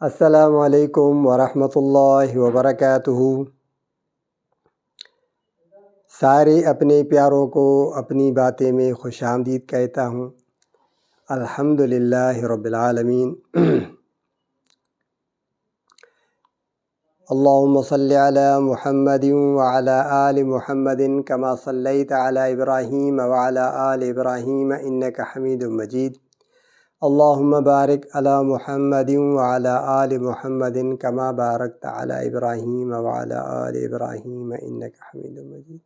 السلام علیکم ورحمۃ اللہ وبرکاتہ۔ سارے اپنے پیاروں کو اپنی باتیں میں خوش آمدید کہتا ہوں۔ الحمدللہ رب العالمین۔ اللہم صلی علی محمد وعلی آل محمد کما صلیت علی ابراہیم وعلی آل ابراہیم انک حمید مجید۔ اللہم بارک علی محمد وعلی آل محمد کما بارکت علی ابراہیم وعلی آل ابراہیم انک حمید مجید۔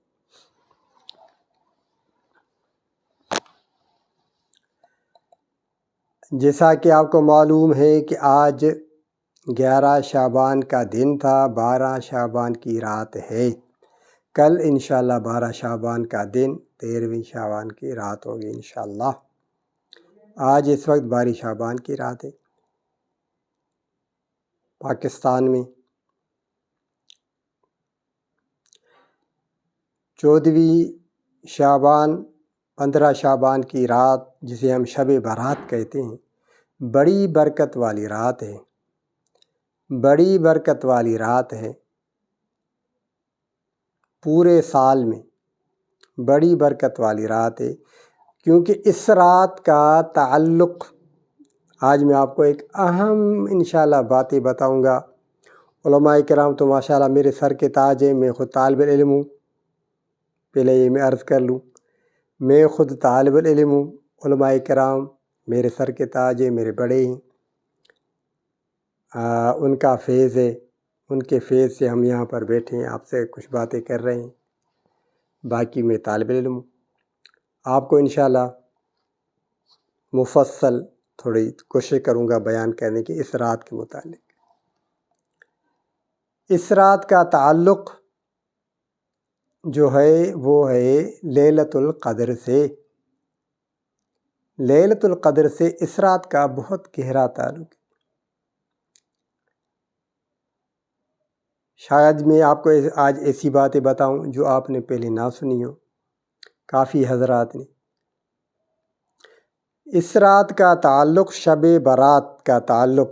جیسا کہ آپ کو معلوم ہے کہ آج 11 شعبان کا دن تھا، 12 شعبان کی رات ہے۔ کل انشاءاللہ 12 شعبان کا دن، 13ویں شعبان کی رات ہوگی انشاءاللہ۔ آج اس وقت 12 شعبان کی رات ہے پاکستان میں۔ 14ویں شعبان 15 شعبان کی رات، جسے ہم شب برات کہتے ہیں، بڑی برکت والی رات ہے، بڑی برکت والی رات ہے۔ پورے سال میں بڑی برکت والی رات ہے، کیونکہ اس رات کا تعلق، آج میں آپ کو ایک اہم انشاءاللہ باتیں بتاؤں گا۔ علماء کرام تو ماشاءاللہ میرے سر کے تاج ہیں، میں خود طالب علم ہوں، پہلے یہ میں عرض کر لوں، میں خود طالب علم ہوں۔ علماء کرام میرے سر کے تاج ہیں، میرے بڑے ہیں، ان کا فیض ہے، ان کے فیض سے ہم یہاں پر بیٹھے ہیں، آپ سے کچھ باتیں کر رہے ہیں۔ باقی میں طالب علم ہوں۔ آپ کو انشاءاللہ مفصل تھوڑی کوشش کروں گا بیان کرنے کی اس رات کے متعلق۔ اس رات کا تعلق جو ہے وہ ہے لیلۃ القدر سے۔ لیلۃ القدر سے اس رات کا بہت گہرا تعلق ہے۔ شاید میں آپ کو آج ایسی باتیں بتاؤں جو آپ نے پہلے نہ سنی ہو، کافی حضرات نے۔ اس رات کا تعلق، شب برات کا تعلق،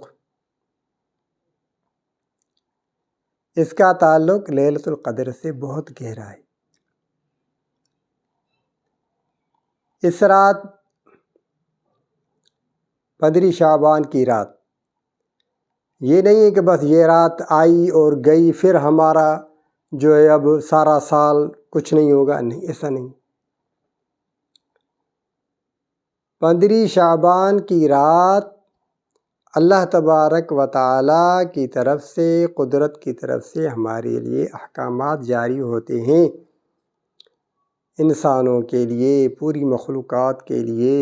اس کا تعلق لیلۃ القدر سے بہت گہرا ہے۔ اس رات 15 شعبان کی رات، یہ نہیں ہے کہ بس یہ رات آئی اور گئی پھر ہمارا جو ہے اب سارا سال کچھ نہیں ہوگا، نہیں، ایسا نہیں۔ 15 شعبان کی رات اللہ تبارک و تعالیٰ کی طرف سے، قدرت کی طرف سے ہمارے لیے احکامات جاری ہوتے ہیں، انسانوں کے لیے، پوری مخلوقات کے لیے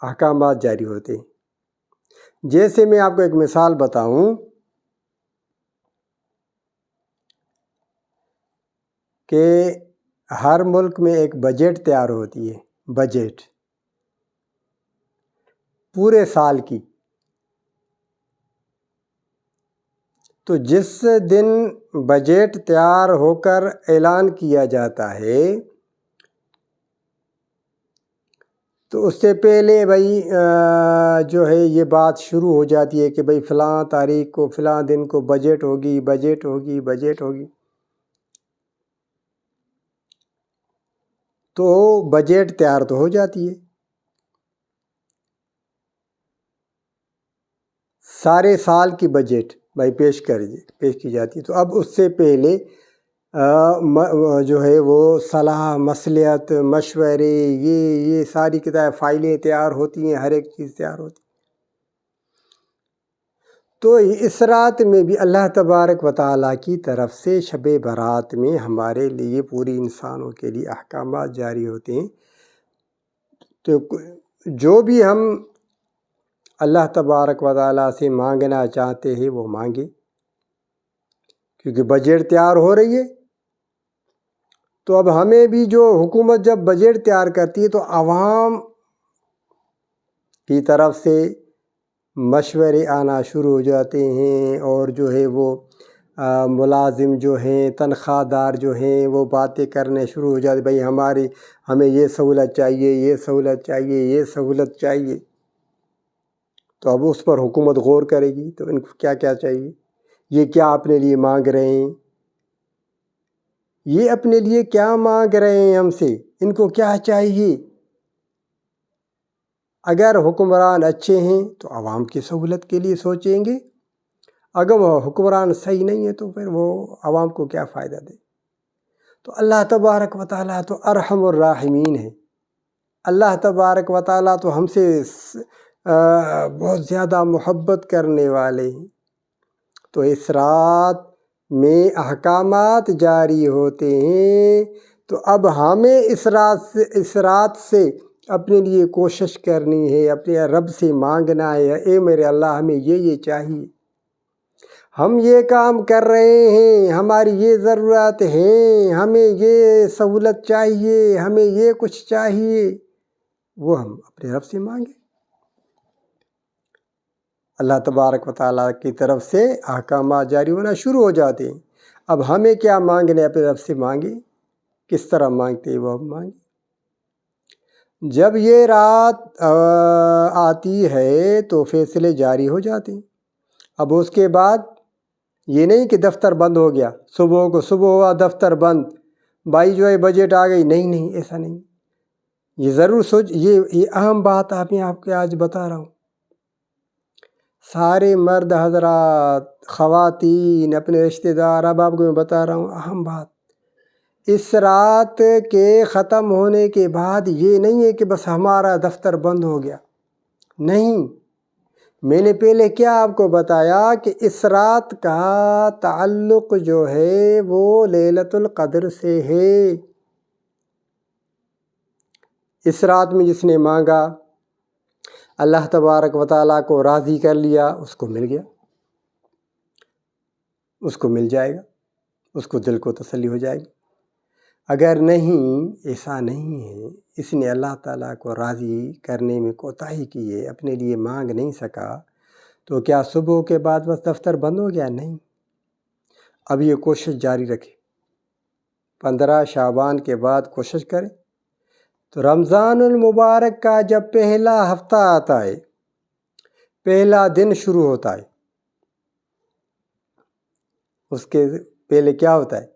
احکامات جاری ہوتے ہیں۔ جیسے میں آپ کو ایک مثال بتاؤں کہ ہر ملک میں ایک بجٹ تیار ہوتی ہے، بجٹ پورے سال کی۔ تو جس دن بجٹ تیار ہو کر اعلان کیا جاتا ہے تو اس سے پہلے بھائی جو ہے یہ بات شروع ہو جاتی ہے کہ بھائی فلاں تاریخ کو، فلاں دن کو بجٹ ہوگی، بجٹ ہوگی، بجٹ ہوگی۔ تو بجٹ تیار تو ہو جاتی ہے، سارے سال کی بجٹ بھائی پیش کی جاتی ہے۔ تو اب اس سے پہلے جو ہے وہ صلاح، مصلحت، مشورے، یہ ساری کتاب فائلیں تیار ہوتی ہیں، ہر ایک چیز تیار ہوتی ہے۔ تو اس رات میں بھی اللہ تبارک و تعالیٰ کی طرف سے شب برات میں ہمارے لیے، پوری انسانوں کے لیے احکامات جاری ہوتے ہیں۔ تو جو بھی ہم اللہ تبارک و تعالیٰ سے مانگنا چاہتے ہیں وہ مانگیں، کیونکہ بجٹ تیار ہو رہی ہے۔ تو اب ہمیں بھی جو حکومت جب بجٹ تیار کرتی ہے تو عوام کی طرف سے مشورے آنا شروع ہو جاتے ہیں، اور جو ہے وہ ملازم جو ہیں، تنخواہ دار جو ہیں، وہ باتیں کرنے شروع ہو جاتے، بھائی ہمیں یہ سہولت چاہیے، یہ سہولت چاہیے، یہ سہولت چاہیے۔ تو اب اس پر حکومت غور کرے گی، تو ان کو کیا کیا چاہیے، یہ کیا اپنے لیے مانگ رہے ہیں، یہ اپنے لیے کیا مانگ رہے ہیں ہم سے، ان کو کیا چاہیے۔ اگر حکمران اچھے ہیں تو عوام کی سہولت کے لیے سوچیں گے، اگر وہ حکمران صحیح نہیں ہے تو پھر وہ عوام کو کیا فائدہ دے۔ تو اللہ تبارک و تعالیٰ تو ارحم الراحمین ہے، اللہ تبارک و تعالیٰ تو ہم سے بہت زیادہ محبت کرنے والے ہیں۔ تو اس رات میں احکامات جاری ہوتے ہیں، تو اب ہمیں اس رات سے اپنے لیے کوشش کرنی ہے، اپنے رب سے مانگنا ہے، اے میرے اللہ ہمیں یہ چاہیے، ہم یہ کام کر رہے ہیں، ہماری یہ ضرورت ہے، ہمیں یہ سہولت چاہیے، ہمیں یہ کچھ چاہیے، وہ ہم اپنے رب سے مانگیں۔ اللہ تبارک و تعالیٰ کی طرف سے احکامات جاری ہونا شروع ہو جاتے ہیں۔ اب ہمیں کیا مانگنے، اپنے رب سے مانگیں، کس طرح مانگتے ہیں وہ ہم مانگیں۔ جب یہ رات آتی ہے تو فیصلے جاری ہو جاتے ہیں۔ اب اس کے بعد یہ نہیں کہ دفتر بند ہو گیا، صبح ہوا دفتر بند، بھائی جو ہے بجٹ آ گئی، نہیں ایسا نہیں۔ یہ ضرور یہ اہم بات آپ کو آج بتا رہا ہوں۔ سارے مرد حضرات، خواتین، اپنے رشتہ دار، اب آپ کو میں بتا رہا ہوں اہم بات، اس رات کے ختم ہونے کے بعد یہ نہیں ہے کہ بس ہمارا دفتر بند ہو گیا، نہیں، میں نے پہلے کیا آپ کو بتایا کہ اس رات کا تعلق جو ہے وہ لیلۃ القدر سے ہے۔ اس رات میں جس نے مانگا، اللہ تبارک و تعالیٰ کو راضی کر لیا، اس کو مل گیا، اس کو مل جائے گا، اس کو دل کو تسلی ہو جائے گی۔ اگر نہیں، ایسا نہیں ہے، اس نے اللہ تعالیٰ کو راضی کرنے میں کوتاہی کی ہے، اپنے لیے مانگ نہیں سکا، تو کیا صبح کے بعد بس دفتر بند ہو گیا؟ نہیں، اب یہ کوشش جاری رکھے، 15 شعبان کے بعد کوشش کرے۔ تو رمضان المبارک کا جب پہلا ہفتہ آتا ہے، پہلا دن شروع ہوتا ہے، اس کے پہلے کیا ہوتا ہے؟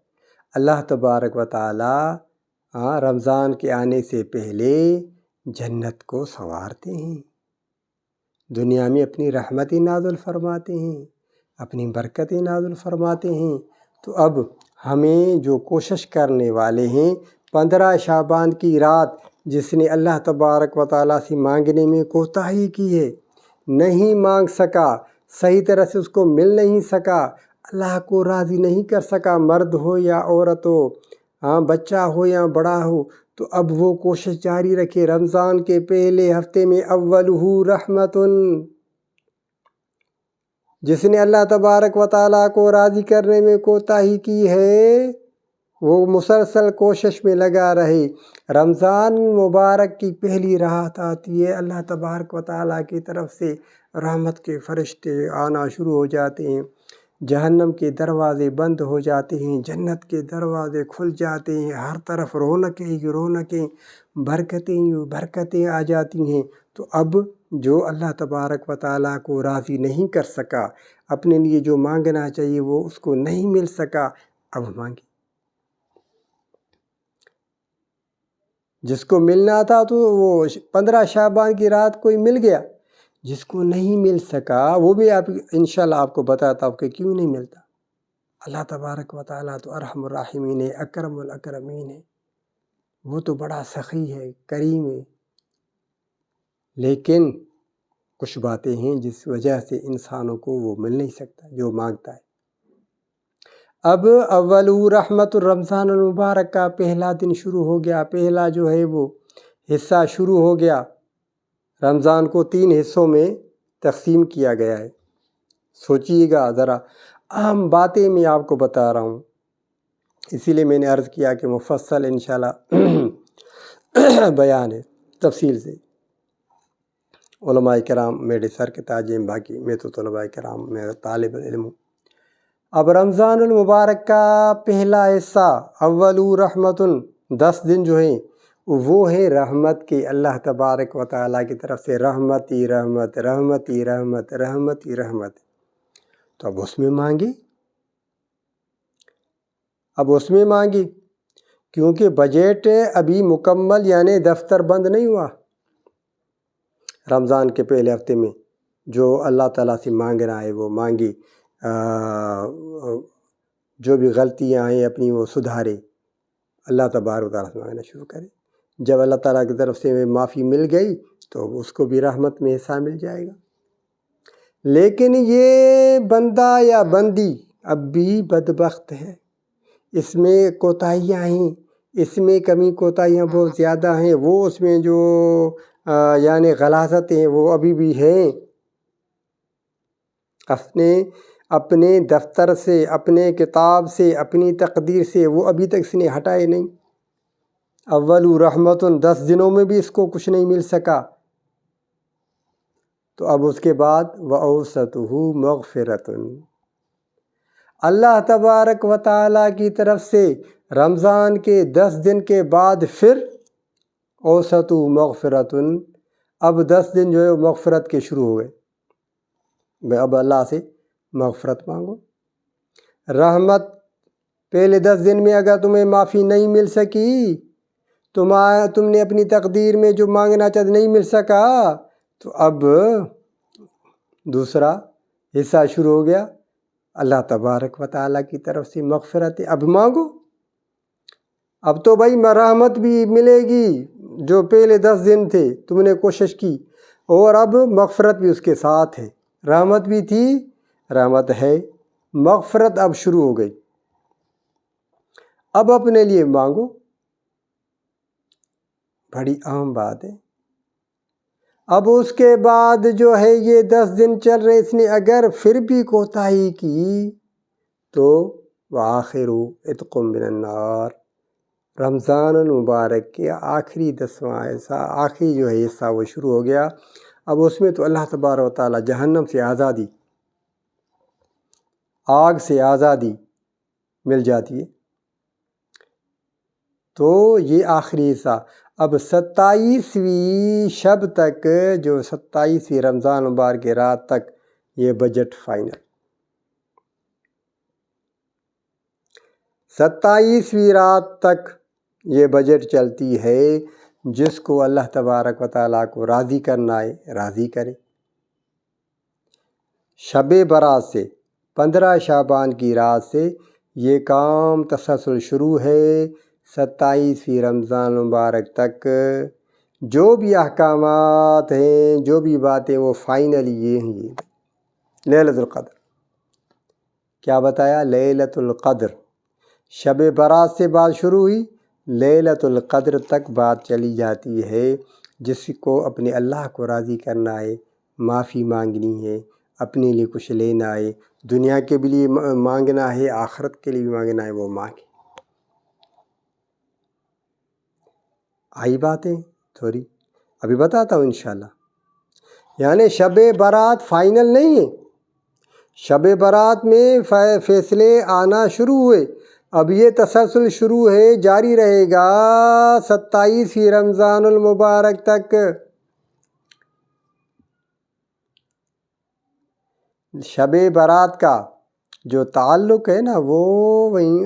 اللہ تبارک و تعالیٰ رمضان کے آنے سے پہلے جنت کو سنوارتے ہیں، دنیا میں اپنی رحمتیں نازل فرماتے ہیں، اپنی برکتیں نازل فرماتے ہیں۔ تو اب ہمیں جو کوشش کرنے والے ہیں، 15 شعبان کی رات جس نے اللہ تبارک و تعالیٰ سے مانگنے میں کوتاہی کی ہے، نہیں مانگ سکا، صحیح طرح سے اس کو مل نہیں سکا، اللہ کو راضی نہیں کر سکا، مرد ہو یا عورت ہو، بچہ ہو یا بڑا ہو، تو اب وہ کوشش جاری رکھے۔ رمضان کے پہلے ہفتے میں اولہ رحمتن، جس نے اللہ تبارک و تعالیٰ کو راضی کرنے میں کوتاہی کی ہے، وہ مسلسل کوشش میں لگا رہے۔ رمضان مبارک کی پہلی رات آتی ہے، اللہ تبارک و تعالیٰ کی طرف سے رحمت کے فرشتے آنا شروع ہو جاتے ہیں، جہنم کے دروازے بند ہو جاتے ہیں، جنت کے دروازے کھل جاتے ہیں، ہر طرف رونقیں ہی رونقیں، برکتیں ہی برکتیں آ جاتی ہیں۔ تو اب جو اللہ تبارک و تعالیٰ کو راضی نہیں کر سکا، اپنے لیے جو مانگنا چاہیے وہ اس کو نہیں مل سکا، اب مانگے۔ جس کو ملنا تھا تو وہ 15 شعبان کی رات کوئی مل گیا، جس کو نہیں مل سکا وہ بھی آپ انشاءاللہ آپ کو بتاتا ہوں کہ کیوں نہیں ملتا۔ اللہ تبارک و تعالیٰ تو ارحم الراحمین ہے، اکرم الاکرمین ہے، وہ تو بڑا سخی ہے، کریم ہے، لیکن کچھ باتیں ہیں جس وجہ سے انسانوں کو وہ مل نہیں سکتا جو مانگتا ہے۔ اب اول رحمت الرمضان المبارک کا پہلا دن شروع ہو گیا، پہلا جو ہے وہ حصہ شروع ہو گیا۔ رمضان کو 3 حصوں میں تقسیم کیا گیا ہے۔ سوچیے گا ذرا، اہم باتیں میں آپ کو بتا رہا ہوں، اسی لیے میں نے عرض کیا کہ مفصل انشاءاللہ بیان ہے تفصیل سے۔ علماء کرام میرے سر کے تاج ہیں، باقی میں تو طلباء کرام میں طالب علم ہوں۔ اب رمضان المبارک کا پہلا حصہ اول رحمتن، 10 دن جو ہیں وہ ہے رحمت کے اللہ تبارک و تعالیٰ کی طرف سے رحمت ہی رحمت، رحمت ہی رحمت، رحمت ہی رحمت۔ تو اب اس میں مانگی، اب اس میں مانگی، کیونکہ بجٹ ابھی مکمل یعنی دفتر بند نہیں ہوا۔ رمضان کے پہلے ہفتے میں جو اللہ تعالیٰ سے مانگنا ہے وہ مانگی، جو بھی غلطیاں ہیں اپنی وہ سدھارے، اللہ تبارک و تعالیٰ سے مانگنا شروع کرے۔ جب اللہ تعالیٰ کی طرف سے معافی مل گئی تو اس کو بھی رحمت میں حصہ مل جائے گا۔ لیکن یہ بندہ یا بندی اب بھی بدبخت ہے، اس میں کوتاہیاں ہیں، اس میں کمی کوتاہیاں بہت زیادہ ہیں، وہ اس میں جو یعنی غلاظتیں ہیں وہ ابھی بھی ہیں۔ اپنے دفتر سے، اپنے کتاب سے، اپنی تقدیر سے وہ ابھی تک اس نے ہٹائے نہیں۔ اول رحمت 10 دنوں میں بھی اس کو کچھ نہیں مل سکا، تو اب اس کے بعد وَأَوْسَطُهُ مَغْفِرَةٌ، اللہ تبارک و تعالیٰ کی طرف سے رمضان کے 10 دن کے بعد پھر اوسطُ مغفرۃ، اب 10 دن جو ہے مغفرت کے شروع ہو گئے۔ اب اللہ سے مغفرت مانگو۔ رحمت پہلے 10 دن میں اگر تمہیں معافی نہیں مل سکی، تم نے اپنی تقدیر میں جو مانگنا چاہتے نہیں مل سکا، تو اب دوسرا حصہ شروع ہو گیا، اللہ تبارک و تعالیٰ کی طرف سے مغفرت، اب مانگو۔ اب تو بھائی رحمت بھی ملے گی، جو پہلے 10 دن تھے تم نے کوشش کی، اور اب مغفرت بھی اس کے ساتھ ہے۔ رحمت بھی تھی، رحمت ہے، مغفرت اب شروع ہو گئی۔ اب اپنے لیے مانگو، بڑی اہم بات ہے۔ اب اس کے بعد جو ہے یہ 10 دن چل رہے، اس نے اگر پھر بھی کوتاہی کی تو وآخرُ عتق من النار، رمضان المبارک کے آخری 10واں حصہ، آخری جو ہے حصہ وہ شروع ہو گیا۔ اب اس میں تو اللہ تبارک و تعالیٰ جہنم سے آزادی، آگ سے آزادی مل جاتی ہے۔ تو یہ آخری حصہ، اب 27ویں شب تک، جو 27ویں رمضان مبارک کی رات تک یہ بجٹ فائنل، 27ویں رات تک یہ بجٹ چلتی ہے۔ جس کو اللہ تبارک و تعالیٰ کو راضی کرنا ہے راضی کرے۔ شب برات سے 15 شعبان کی رات سے یہ کام تسلسل شروع ہے، 27ویں رمضان مبارک تک جو بھی احکامات ہیں، جو بھی باتیں، وہ فائنلی یہ ہیں۔ یہ لیلۃ القدر کیا بتایا؟ لیلۃ القدر شب برات سے بات شروع ہوئی، لیلۃ القدر تک بات چلی جاتی ہے۔ جس کو اپنے اللہ کو راضی کرنا ہے، معافی مانگنی ہے، اپنے لیے کچھ لینا ہے، دنیا کے بھی لیے مانگنا ہے، آخرت کے لیے بھی مانگنا ہے، وہ مانگے۔ آئی باتیں تھوڑی، ابھی بتاتا ہوں انشاءاللہ۔ یعنی شب برات فائنل نہیں ہے، شب برات میں فیصلے آنا شروع ہوئے، اب یہ تسلسل شروع ہے، جاری رہے گا 27ویں رمضان المبارک تک۔ شب برات کا جو تعلق ہے نا، وہ وہیں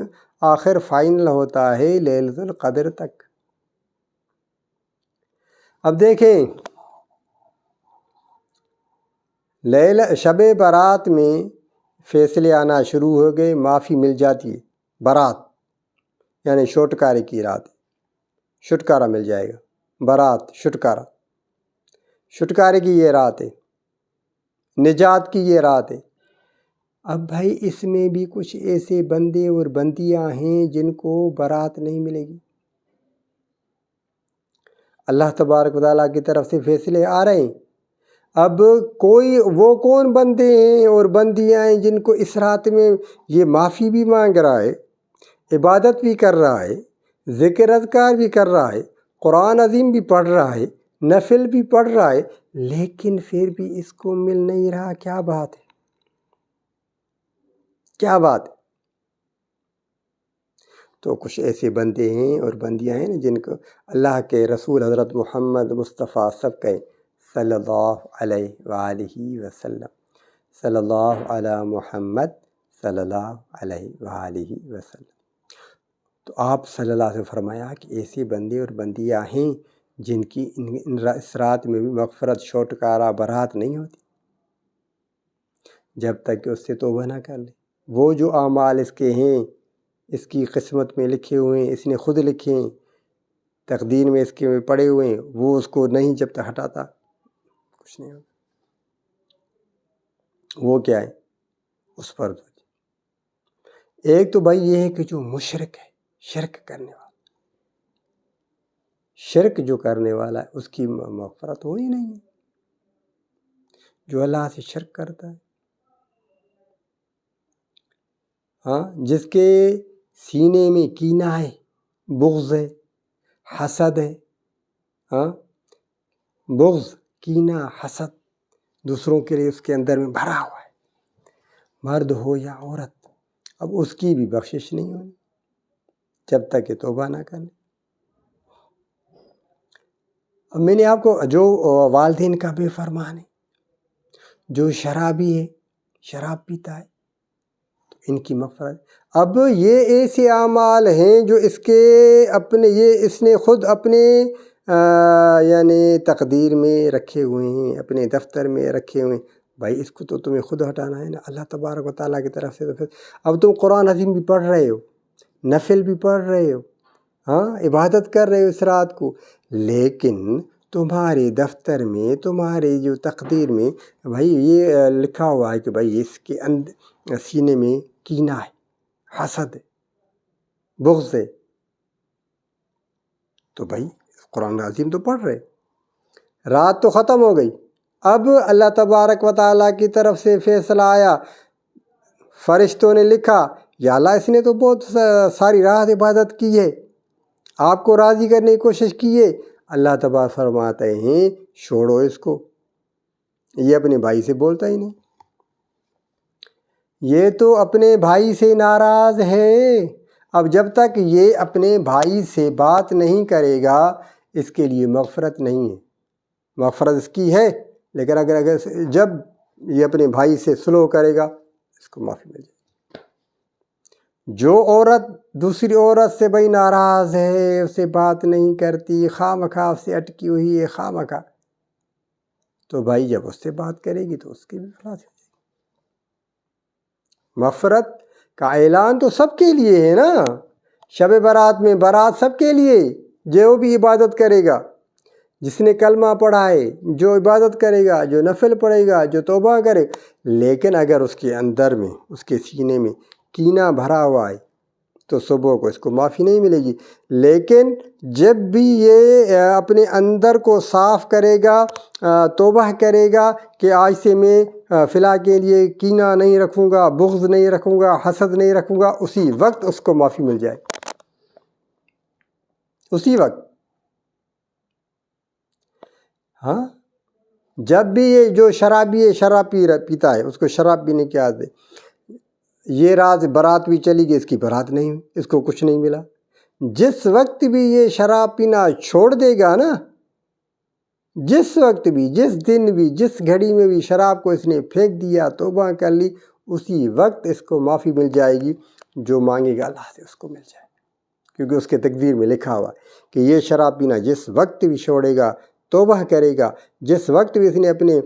آخر فائنل ہوتا ہے لیلۃ القدر تک۔ اب دیکھیں، شب برات میں فیصلے آنا شروع ہو گئے، معافی مل جاتی ہے۔ برات یعنی چھٹکارے کی رات، چھٹکارا مل جائے گا۔ برات چھٹکارا، چھٹکارے کی یہ رات ہے، نجات کی یہ رات ہے۔ اب بھائی اس میں بھی کچھ ایسے بندے اور بندیاں ہیں جن کو برات نہیں ملے گی۔ اللہ تبارک و تعالیٰ کی طرف سے فیصلے آ رہے ہیں۔ اب وہ کون بندے ہیں اور بندیاں ہیں جن کو اس رات میں یہ معافی بھی مانگ رہا ہے، عبادت بھی کر رہا ہے، ذکر اذکار بھی کر رہا ہے، قرآن عظیم بھی پڑھ رہا ہے، نفل بھی پڑھ رہا ہے، لیکن پھر بھی اس کو مل نہیں رہا؟ کیا بات ہے؟ کیا بات ہے؟ تو کچھ ایسے بندے ہیں اور بندیاں ہیں جن کو اللہ کے رسول حضرت محمد مصطفیٰ سب کہیں صلی اللہ علیہ وآلہ وسلم، صلی اللہ علی محمد صلی اللہ علیہ وآلہ وسلم۔ تو آپ صلی اللہ علیہ وسلم فرمایا کہ ایسے بندے اور بندیاں ہیں جن کی اس رات میں بھی مغفرت، چھٹکارا، برات نہیں ہوتی جب تک کہ اس سے توبہ نہ کر لے۔ وہ جو اعمال اس کے ہیں، اس کی قسمت میں لکھے ہوئے ہیں، اس نے خود لکھے ہیں، تقدیر میں اس کے پڑے ہوئے ہیں، وہ اس کو نہیں جب تک ہٹاتا کچھ نہیں ہوتا۔ وہ کیا ہے اس پر؟ ایک تو بھائی یہ ہے کہ جو مشرک ہے، شرک کرنے والا، شرک جو کرنے والا ہے اس کی مغفرت ہو ہی نہیں ہے۔ جو اللہ سے شرک کرتا ہے، ہاں، جس کے سینے میں کینہ ہے، بغض ہے، حسد ہے، ہاں، بغض، کینہ، حسد دوسروں کے لیے اس کے اندر میں بھرا ہوا ہے، مرد ہو یا عورت، اب اس کی بھی بخشش نہیں ہونی جب تک کہ توبہ نہ کرے۔ اب میں نے آپ کو جو والدین کا بے فرمان ہے، جو شرابی ہے، شراب پیتا ہے، تو ان کی مغفرت۔ اب یہ ایسے اعمال ہیں جو اس کے اپنے، یہ اس نے خود اپنے یعنی تقدیر میں رکھے ہوئے ہیں، اپنے دفتر میں رکھے ہوئے ہیں۔ بھائی اس کو تو تمہیں خود ہٹانا ہے نا، اللہ تبارک و تعالیٰ کی طرف سے۔ اب تم قرآن عظیم بھی پڑھ رہے ہو، نفل بھی پڑھ رہے ہو، ہاں، عبادت کر رہے ہو اس رات کو، لیکن تمہارے دفتر میں، تمہارے جو تقدیر میں بھائی یہ لکھا ہوا ہے کہ بھائی اس کے اندر سینے میں کینہ ہے، حسد ہے، بغض ہے، تو بھائی قرآن عظیم تو پڑھ رہے، رات تو ختم ہو گئی، اب اللہ تبارک و تعالیٰ کی طرف سے فیصلہ آیا، فرشتوں نے لکھا یا اللہ اس نے تو بہت ساری رات عبادت کی ہے، آپ کو راضی کرنے کی کوشش کی ہے۔ اللہ تبارک فرماتے ہیں چھوڑو اس کو، یہ اپنے بھائی سے بولتا ہی نہیں، یہ تو اپنے بھائی سے ناراض ہے۔ اب جب تک یہ اپنے بھائی سے بات نہیں کرے گا، اس کے لیے مغفرت نہیں ہے۔ مغفرت اس کی ہے، لیکن اگر جب یہ اپنے بھائی سے سلوک کرے گا، اس کو معافی مل جائے گی۔ جو عورت دوسری عورت سے بھائی ناراض ہے، اسے بات نہیں کرتی، خواہ مخواہ اس سے اٹکی ہوئی ہے، خواہ مخواہ، تو بھائی جب اس سے بات کرے گی تو اس کی بھی خلاص ہے۔ مغفرت کا اعلان تو سب کے لیے ہے نا، شب برات میں برات سب کے لیے، جو بھی عبادت کرے گا، جس نے کلمہ پڑھا ہے، جو عبادت کرے گا، جو نفل پڑھے گا، جو توبہ کرے، لیکن اگر اس کے اندر میں، اس کے سینے میں کینہ بھرا ہوا ہے تو صبح کو اس کو معافی نہیں ملے گی۔ لیکن جب بھی یہ اپنے اندر کو صاف کرے گا، توبہ کرے گا کہ آج سے میں فلاں کے لیے کینہ نہیں رکھوں گا، بغض نہیں رکھوں گا، حسد نہیں رکھوں گا، اسی وقت اس کو معافی مل جائے، اسی وقت۔ ہاں، جب بھی یہ جو شرابی ہے، شراب پیتا ہے، اس کو شراب پینے کی عادت ہے، یہ رات برات بھی چلی گئی، اس کی برات نہیں ہوئی، اس کو کچھ نہیں ملا۔ جس وقت بھی یہ شراب پینا چھوڑ دے گا نا، جس وقت بھی، جس دن بھی، جس گھڑی میں بھی شراب کو اس نے پھینک دیا، توبہ کر لی، اسی وقت اس کو معافی مل جائے گی۔ جو مانگے گا اللہ سے اس کو مل جائے گا، کیونکہ اس کے تقدیر میں لکھا ہوا کہ یہ شراب پینا جس وقت بھی چھوڑے گا، توبہ کرے گا، جس وقت بھی اس نے اپنے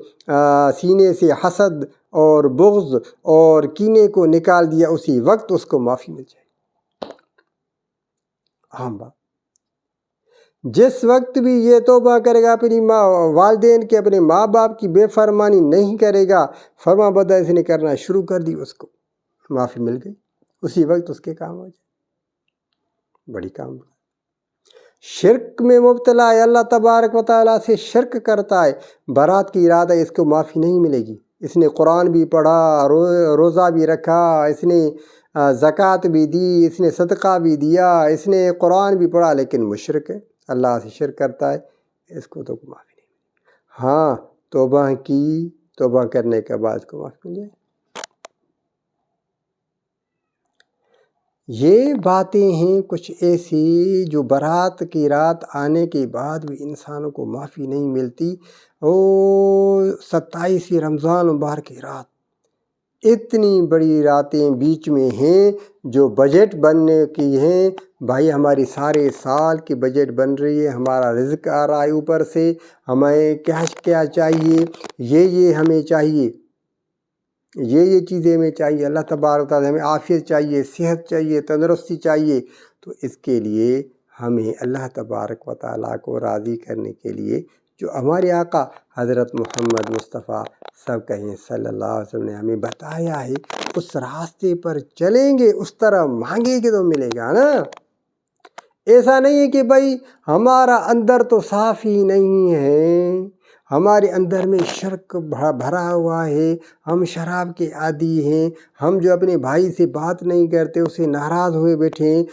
سینے سے حسد اور بغض اور کینے کو نکال دیا، اسی وقت اس کو معافی مل جائے گی۔ عام بات۔ جس وقت بھی یہ توبہ کرے گا، اپنی والدین کے، اپنے ماں باپ کی بے فرمانی نہیں کرے گا، فرما برداری اس نے کرنا شروع کر دی، اس کو معافی مل گئی، اسی وقت اس کے کام ہو جائے، بڑی کام۔ شرک میں مبتلا ہے، اللہ تبارک و تعالیٰ سے شرک کرتا ہے، برات کی ارادہ، اس کو معافی نہیں ملے گی۔ اس نے قرآن بھی پڑھا، روزہ بھی رکھا، اس نے زکوٰۃ بھی دی، اس نے صدقہ بھی دیا، اس نے قرآن بھی پڑھا، لیکن مشرک ہے، اللہ سے شرک کرتا ہے، اس کو تو معافی نہیں ملے۔ ہاں، توبہ کی، توبہ کرنے کے بعد اس کو معافی مل جائے۔ یہ باتیں ہیں کچھ ایسی جو برات کی رات آنے کے بعد بھی انسانوں کو معافی نہیں ملتی۔ 27 رمضان مبارک کی رات، اتنی بڑی راتیں بیچ میں ہیں جو بجٹ بننے کی ہیں۔ بھائی ہماری سارے سال کی بجٹ بن رہی ہے، ہمارا رزق آ رہا ہے اوپر سے، ہمیں کیا کیا چاہیے، یہ ہمیں چاہیے، یہ چیزیں ہمیں چاہیے۔ اللہ تبارک و تعالیٰ ہمیں عافیت چاہیے، صحت چاہیے، تندرستی چاہیے۔ تو اس کے لیے ہمیں اللہ تبارک و تعالیٰ کو راضی کرنے کے لیے جو ہمارے آقا حضرت محمد مصطفیٰ سب کہیں صلی اللہ علیہ وسلم نے ہمیں بتایا ہے، اس راستے پر چلیں گے، اس طرح مانگیں گے تو ملے گا نا۔ ایسا نہیں ہے کہ بھائی ہمارا اندر تو صاف ہی نہیں ہے، ہمارے اندر میں شرک بھرا ہوا ہے، ہم شراب کے عادی ہیں، ہم جو اپنے بھائی سے بات نہیں کرتے اسے ناراض ہوئے بیٹھے ہیں،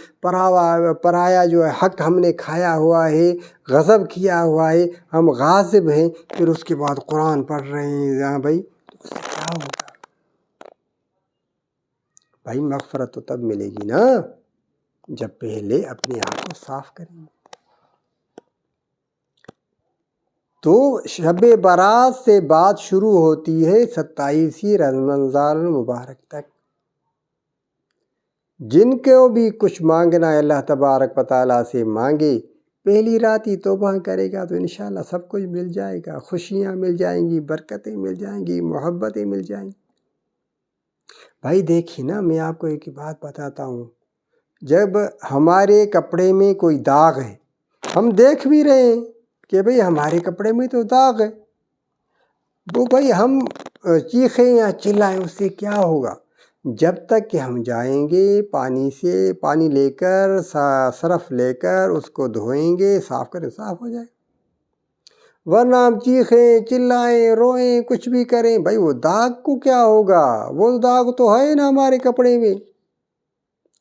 پرایا جو ہے حق ہم نے کھایا ہوا ہے، غضب کیا ہوا ہے، ہم غاصب ہیں، پھر اس کے بعد قرآن پڑھ رہے ہیں۔ ہاں بھائی، تو اس سے کیا ہوگا؟ بھائی مغفرت تو تب ملے گی نا جب پہلے اپنے آپ کو صاف کریں گے۔ تو شب برات سے بات شروع ہوتی ہے 27 رمضان المبارک تک۔ جن کو بھی کچھ مانگنا ہے اللہ تبارک و تعالیٰ سے مانگے، پہلی رات ہی توبہ کرے گا تو انشاءاللہ سب کچھ مل جائے گا، خوشیاں مل جائیں گی، برکتیں مل جائیں گی، محبتیں مل جائیں گی۔ بھائی دیکھیے نا، میں آپ کو ایک بات بتاتا ہوں، جب ہمارے کپڑے میں کوئی داغ ہے، ہم دیکھ بھی رہے ہیں کہ بھئی ہمارے کپڑے میں تو داغ ہے، وہ بھئی ہم چیخیں یا چلائیں اس سے کیا ہوگا؟ جب تک کہ ہم جائیں گے پانی لے کر، سرف لے کر اس کو دھوئیں گے، صاف کریں، صاف ہو جائے۔ ورنہ ہم چیخیں چلائیں روئیں کچھ بھی کریں، بھائی وہ داغ کو کیا ہوگا؟ وہ داغ تو ہے نا ہمارے کپڑے میں،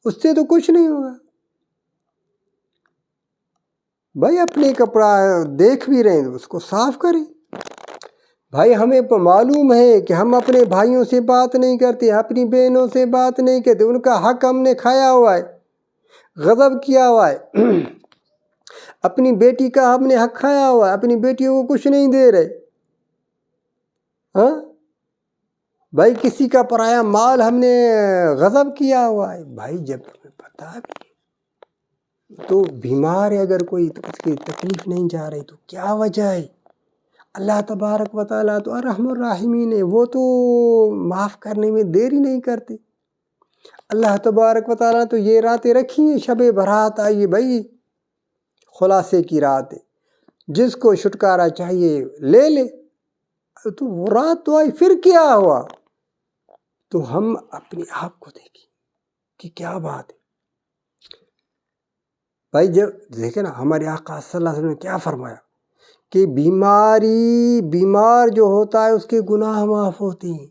اس سے تو کچھ نہیں ہوگا۔ بھائی اپنے کپڑا دیکھ بھی رہے ہیں اس کو صاف کریں۔ بھائی ہمیں معلوم ہے کہ ہم اپنے بھائیوں سے بات نہیں کرتے، اپنی بہنوں سے بات نہیں کرتے، ان کا حق ہم نے کھایا ہوا ہے، غضب کیا ہوا ہے، اپنی بیٹی کا ہم نے حق کھایا ہوا ہے، اپنی بیٹیوں کو کچھ نہیں دے رہے، ہاں بھائی کسی کا پرایا مال ہم نے غضب کیا ہوا ہے۔ بھائی جب تمہیں پتا بھی تو بیمار ہے اگر کوئی تو اس کی تکلیف نہیں جا رہی تو کیا وجہ ہے؟ اللہ تبارک و تعالیٰ تو ارحم الراحمین ہے، وہ تو معاف کرنے میں دیری نہیں کرتے۔ اللہ تبارک و تعالیٰ تو یہ راتیں رکھی ہیں، شب برات آئی بھائی، خلاصے کی رات ہے، جس کو چھٹکارا چاہیے لے لے۔ تو وہ رات تو آئی، پھر کیا ہوا؟ تو ہم اپنے آپ کو دیکھیں کہ کیا بات ہے۔ بھائی جب دیکھیں نا ہمارے آقا صلی اللہ علیہ وسلم نے کیا فرمایا کہ بیمار جو ہوتا ہے اس کے گناہ معاف ہوتے ہیں،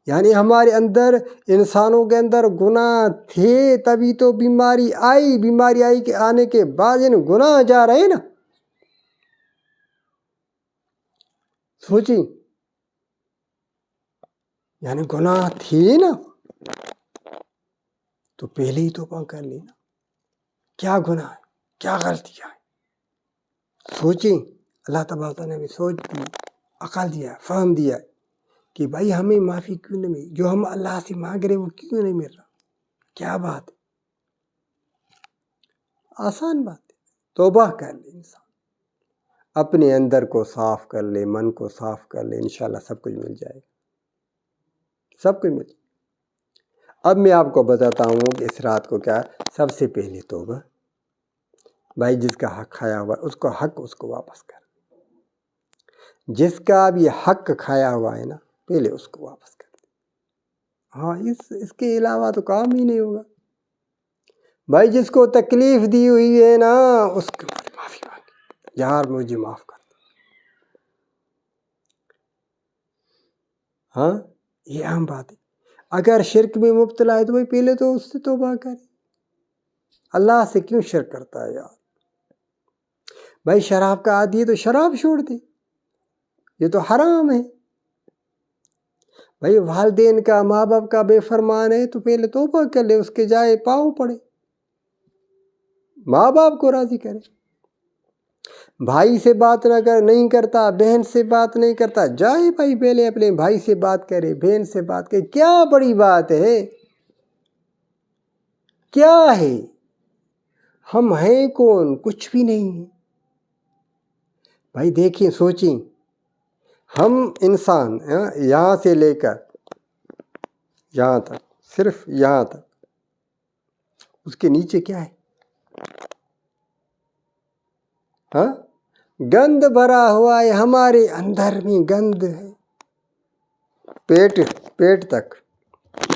یعنی ہمارے اندر، انسانوں کے اندر گناہ تھے تبھی تو بیماری آئی کہ آنے کے بعد ان گناہ جا رہے نا۔ سوچیں، یعنی گناہ تھے نا تو پہلے ہی توبہ کر لینا۔ کیا گناہ ہے، کیا غلطیاں ہیں، سوچیں۔ اللہ تبارک نے ہمیں سوچ دی، عقل دیا، فہم دیا کہ بھائی ہمیں معافی کیوں نہیں ملی، جو ہم اللہ سے مانگ رہے وہ کیوں نہیں مل رہا؟ کیا بات ہے؟ آسان بات ہے، توبہ کر لے انسان، اپنے اندر کو صاف کر لے، من کو صاف کر لے، انشاءاللہ سب کچھ مل جائے گا، سب کچھ مل جائے گا۔ اب میں آپ کو بتاتا ہوں کہ اس رات کو کیا، سب سے پہلے توبہ۔ بھائی جس کا حق کھایا ہوا اس کو حق اس کو واپس کر، جس کا بھی حق کھایا ہوا ہے نا پہلے اس کو واپس کر دے۔ ہاں اس کے علاوہ تو کام ہی نہیں ہوگا۔ بھائی جس کو تکلیف دی ہوئی ہے نا اس کو معافی مانگے، یار مجھے معاف کر دو۔ ہاں یہ اہم بات ہے۔ اگر شرک میں مبتلا ہے تو بھائی پہلے تو اس سے توبہ کرے۔ اللہ سے کیوں شرک کرتا ہے یار؟ بھائی شراب کا عادی ہے تو شراب چھوڑ دے، یہ تو حرام ہے۔ بھائی والدین کا ماں باپ کا بے فرمان ہے تو پہلے توبہ کر لے، اس کے جائے پاؤں پڑے، ماں باپ کو راضی کرے۔ بھائی سے بات نہیں کرتا، بہن سے بات نہیں کرتا، جائے بھائی پہلے اپنے بھائی سے بات کرے، بہن سے بات کرے، کیا بڑی بات ہے، کیا ہے؟ ہم ہیں کون؟ کچھ بھی نہیں ہے بھائی۔ دیکھیں، سوچیں، ہم انسان یہاں سے لے کر یہاں تک، صرف یہاں تک، اس کے نیچے کیا ہے؟ ہاں، گند بھرا ہوا ہے، ہمارے اندر میں گند ہے، پیٹ تک،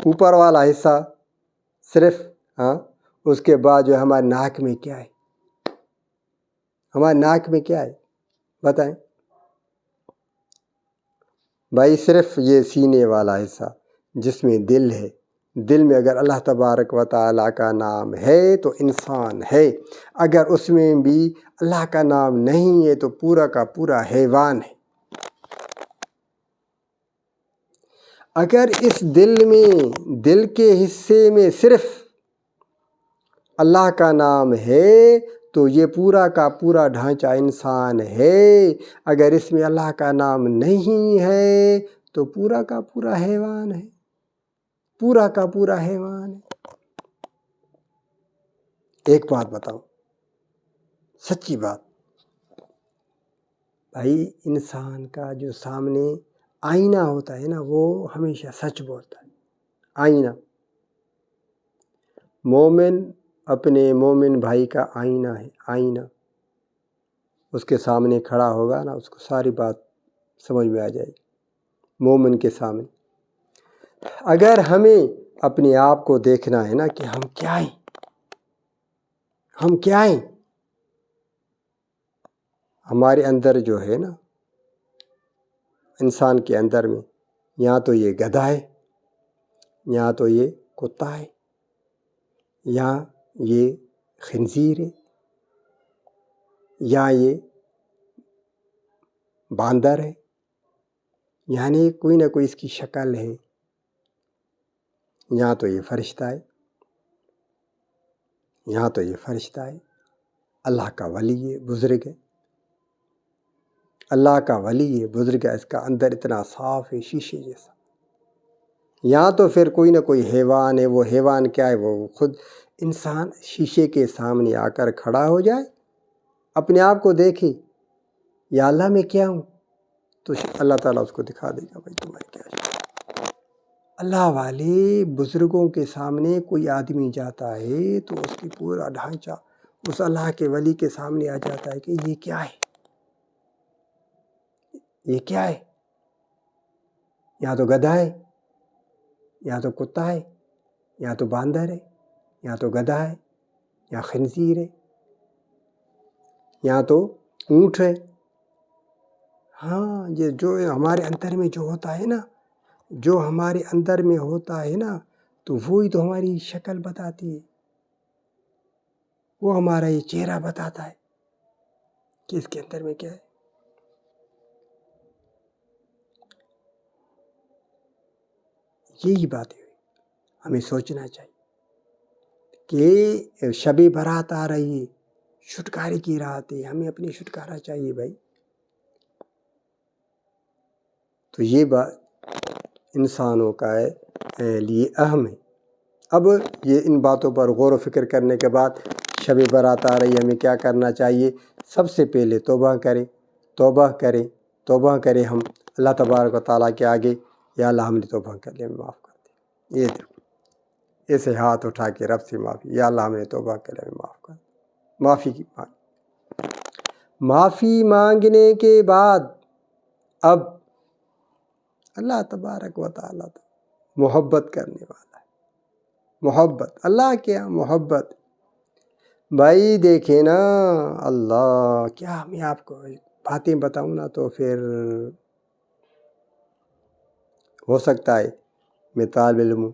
اوپر والا حصہ صرف، اس کے بعد جو ہمارے ناک میں کیا ہے؟ ہمارے ناک میں کیا ہے بتائیں بھائی؟ صرف یہ سینے والا حصہ جس میں دل ہے، دل میں اگر اللہ تبارک و تعالیٰ کا نام ہے تو انسان ہے، اگر اس میں بھی اللہ کا نام نہیں ہے تو پورا کا پورا حیوان ہے۔ اگر اس دل کے حصے میں صرف اللہ کا نام ہے تو یہ پورا کا پورا ڈھانچہ انسان ہے، اگر اس میں اللہ کا نام نہیں ہے تو پورا کا پورا حیوان ہے، پورا کا پورا حیوان ہے۔ ایک بات بتاؤ، سچی بات بھائی، انسان کا جو سامنے آئینہ ہوتا ہے نا، وہ ہمیشہ سچ بولتا ہے۔ آئینہ، مومن اپنے مومن بھائی کا آئینہ ہے، آئینہ، اس کے سامنے کھڑا ہوگا نا، اس کو ساری بات سمجھ میں آ جائے گی مومن کے سامنے۔ اگر ہمیں اپنے آپ کو دیکھنا ہے نا کہ ہم کیا ہیں، ہم کیا ہیں، ہمارے اندر جو ہے نا، انسان کے اندر میں، یا تو یہ گدھا ہے، یا تو یہ کتا ہے، یا یہ خنزیر ہے، یا یہ باندر ہے، یعنی کوئی نہ کوئی اس کی شکل ہے، یا تو یہ فرشتہ ہے، یا تو یہ فرشتہ ہے، اللہ کا ولی ہے، بزرگ ہے، اللہ کا ولی ہے، بزرگ ہے، اس کا اندر اتنا صاف ہے شیشے جیسا، یا تو پھر کوئی نہ کوئی حیوان ہے۔ وہ حیوان کیا ہے؟ وہ خود انسان شیشے کے سامنے آ کر کھڑا ہو جائے، اپنے آپ کو دیکھے، یا اللہ میں کیا ہوں، تو اللہ تعالیٰ اس کو دکھا دے گا بھائی تمہیں کیا ہے۔ اللہ والے بزرگوں کے سامنے کوئی آدمی جاتا ہے تو اس کی پورا ڈھانچہ اس اللہ کے ولی کے سامنے آ جاتا ہے کہ یہ کیا ہے، یہ کیا ہے؟ یا تو گدھا ہے، یا تو کتا ہے، یا تو باندر ہے، یا تو گدھا ہے، یا خنزیر ہے، یا تو اونٹ ہے۔ ہاں، یہ جو ہمارے اندر میں جو ہوتا ہے نا، جو ہمارے اندر میں ہوتا ہے نا، تو وہی تو ہماری شکل بتاتی ہے، وہ ہمارا یہ چہرہ بتاتا ہے کہ اس کے اندر میں کیا ہے۔ یہی بات ہے، ہمیں سوچنا چاہیے کہ شب برات آ رہی ہے، چھٹکارے کی رات ہے، ہمیں اپنی چھٹکارا چاہیے بھائی۔ تو یہ بات انسانوں کا لیے اہم ہے۔ اب یہ ان باتوں پر غور و فکر کرنے کے بعد شب برات آ رہی ہے، ہمیں کیا کرنا چاہیے؟ سب سے پہلے توبہ کریں، توبہ کریں ہم اللہ تبارک و تعالیٰ کے آگے، یا اللہ ہم نے توبہ کر لیا، ہمیں معاف کر دے۔ یہ دیکھو، ایسے ہاتھ اٹھا کے رب سے معافی، یا اللہ ہم نے توبہ کر لیا، ہمیں معاف کر دے۔ معافی کی معافی مانگنے کے بعد اب اللہ تبارک و تعالیٰ محبت کرنے والا ہے، محبت، اللہ کیا محبت بھائی۔ دیکھیں نا، اللہ کیا، میں آپ کو باتیں بتاؤں نا تو پھر ہو سکتا ہے میں طالب علم ہوں،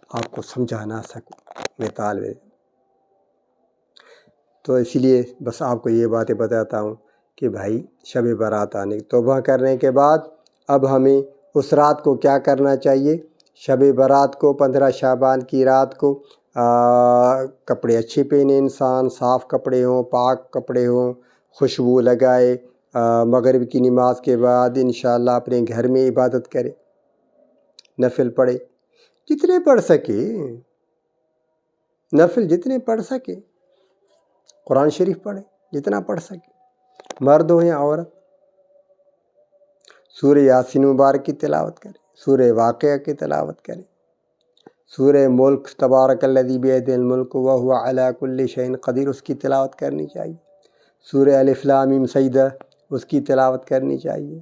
آپ کو سمجھا نہ سکوں، میں طالب علم، تو اسی لیے بس آپ کو یہ باتیں بتاتا ہوں کہ بھائی شب برات آنے توبہ کرنے کے بعد اب ہمیں اس رات کو کیا کرنا چاہیے؟ شب برات کو 15 شعبان کی رات کو کپڑے اچھے پہنے، انسان صاف کپڑے ہوں، پاک کپڑے ہوں، خوشبو لگائے، مغرب کی نماز کے بعد انشاءاللہ اپنے گھر میں عبادت کرے، نفل پڑھے، جتنے پڑھ سکے، نفل جتنے پڑھ سکے، قرآن شریف پڑھے جتنا پڑھ سکے، مرد ہو یا عورت، سورہ یاسین مبارک کی تلاوت کرے، سورہ واقعہ کی تلاوت کرے، سورہ ملک تبارک الذی بیدہ الملک وہو علی کل شیء قدیر اس کی تلاوت کرنی چاہیے، سورہ الف لام میم سجدہ اس کی تلاوت کرنی چاہیے،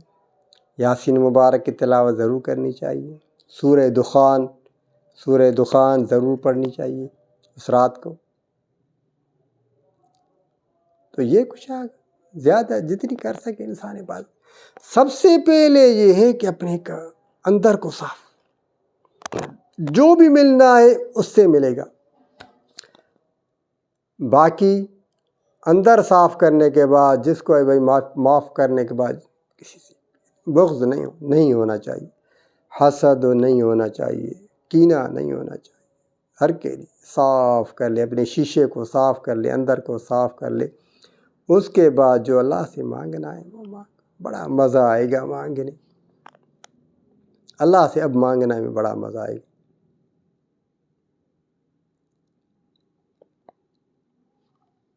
یاسین مبارک کی تلاوت ضرور کرنی چاہیے، سورہ دخان ضرور پڑھنی چاہیے اس رات کو۔ تو یہ کچھ زیادہ جتنی کر سکے انسان عبادت، سب سے پہلے یہ ہے کہ اپنے اندر کو صاف، جو بھی ملنا ہے اس سے ملے گا، باقی اندر صاف کرنے کے بعد جس کو بھائی معاف کرنے کے بعد کسی سے بغض نہیں ہونا چاہیے، حسد نہیں ہونا چاہیے، کینہ نہیں ہونا چاہیے، ہر کے لیے صاف کر لے، اپنے شیشے کو صاف کر لے، اندر کو صاف کر لے، اس کے بعد جو اللہ سے مانگنا ہے وہ مانگ، بڑا مزہ آئے گا مانگنے، اللہ سے اب مانگنا میں بڑا مزہ آئے گا۔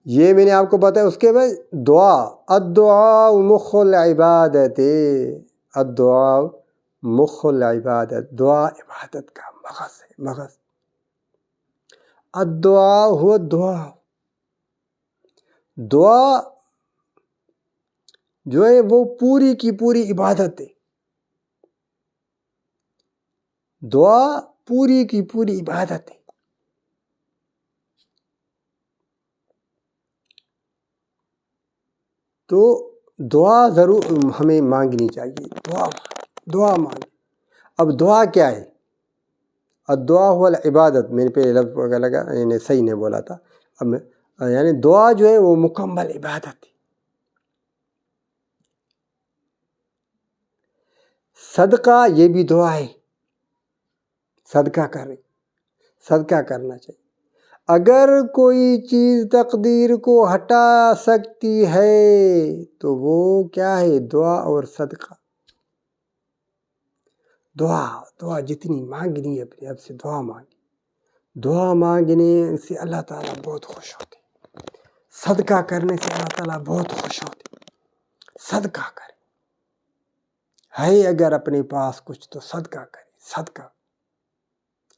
یہ میں نے آپ کو بتایا۔ اس کے بعد دعا، الدعاء مخ العبادت، الدعاء مخ العبادت، دعا عبادت کا مغز ہے، مغز۔ الدعاء هو الدعاء، دعا جو ہے وہ پوری کی پوری عبادت ہے، دعا پوری کی پوری عبادت ہے۔ تو دعا ضرور ہمیں مانگنی چاہیے، دعا مانگیں۔ اب دعا کیا ہے؟ الدعاء هو العبادت، میں نے پہلے لفظ لگا یعنی صحیح نہیں بولا تھا، اب یعنی دعا جو ہے وہ مکمل عبادت ہے۔ صدقہ یہ بھی دعا ہے، صدقہ کریں، صدقہ کرنا چاہیے۔ اگر کوئی چیز تقدیر کو ہٹا سکتی ہے تو وہ کیا ہے؟ دعا اور صدقہ۔ دعا جتنی مانگنی ہے اپنے آپ سے دعا مانگیں، دعا مانگنے سے اللہ تعالیٰ بہت خوش ہوتے، صدقہ کرنے سے اللہ تعالیٰ بہت خوش ہوتے۔ صدقہ کریں، ہے اگر اپنے پاس کچھ تو صدقہ کریں،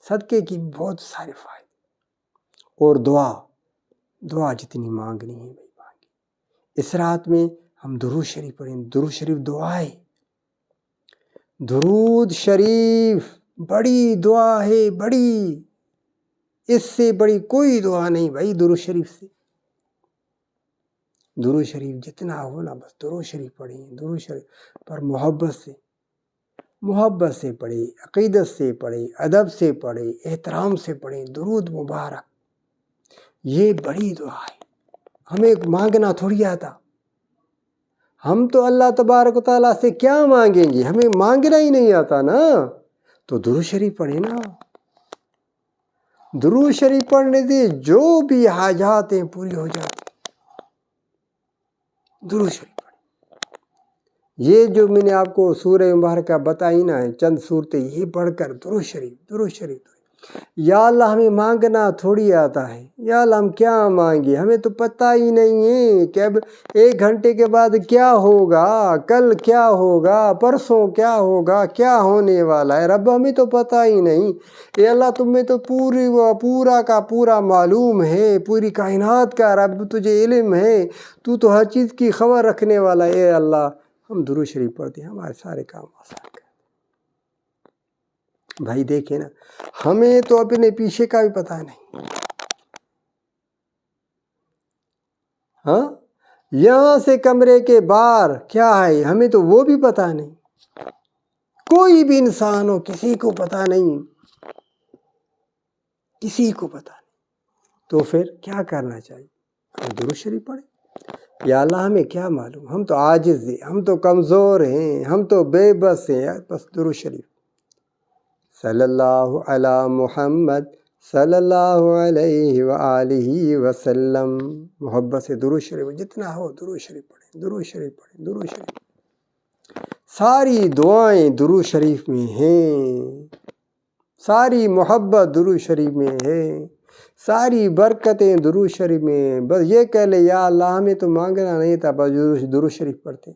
صدقے کی بہت سارے فائدے۔ اور دعا جتنی مانگنی ہے بھائی مانگیں۔ اس رات میں ہم درود شریف پڑھیں، درود شریف دعا ہے، درود شریف بڑی دعا ہے، بڑی، اس سے بڑی کوئی دعا نہیں بھائی درود شریف سے۔ درود شریف جتنا ہو نا بس درود شریف پڑھیں، درود شریف پر محبت سے پڑھیں، عقیدت سے پڑھیں، ادب سے پڑھیں، احترام سے پڑھیں، درود مبارک، یہ بڑی دعا ہے۔ ہمیں مانگنا تھوڑی آتا، ہم تو اللہ تبارک و تعالیٰ سے کیا مانگیں گے، ہمیں مانگنا ہی نہیں آتا نا، تو درود شریف پڑھیں نا۔ درود شریف پڑھنے سے جو بھی حاجات ہیں پوری ہو جاتی۔ درود شریف پڑھیں۔ یہ جو میں نے آپ کو سورہ مبارکہ بتائی نا چند صورتیں، یہ پڑھ کر درود شریف یا اللہ ہمیں مانگنا تھوڑی آتا ہے، یا اللہ ہم کیا مانگے، ہمیں تو پتہ ہی نہیں ہے کہ اب 1 گھنٹے کے بعد کیا ہوگا، کل کیا ہوگا، پرسوں کیا ہوگا، کیا ہونے والا ہے، رب ہمیں تو پتہ ہی نہیں۔ اے اللہ تمہیں تو پورا کا پورا معلوم ہے، پوری کائنات کا رب تجھے علم ہے، تو تو ہر چیز کی خبر رکھنے والا ہے۔ اے اللہ ہم درود شریف پڑھتے ہیں، ہمارے سارے کام آسان کر۔ بھائی دیکھیں نا، ہمیں تو اپنے پیچھے کا بھی پتہ نہیں، ہاں یہاں سے کمرے کے باہر کیا ہے ہمیں تو وہ بھی پتہ نہیں، کوئی بھی انسان ہو کسی کو پتہ نہیں، کسی کو پتہ نہیں۔ تو پھر کیا کرنا چاہیے؟ ہم درود شریف پڑھیں، یا اللہ ہمیں کیا معلوم، ہم تو عاجز ہیں، ہم تو کمزور ہیں، ہم تو بے بس ہیں. بس درود شریف صلی اللہ علی محمد صلی اللہ علیہ وآلہ وسلم. محبت سے درود شریف جتنا ہو درود شریف پڑھیں، درود شریف پڑھیں، درود شریف. ساری دعائیں درود شریف میں ہیں، ساری محبت درود شریف میں ہے، ساری برکتیں درود شریف میں ہیں. بس یہ کہہ لے یا اللہ ہمیں تو مانگنا نہیں تھا، بس درود شریف پڑھتے،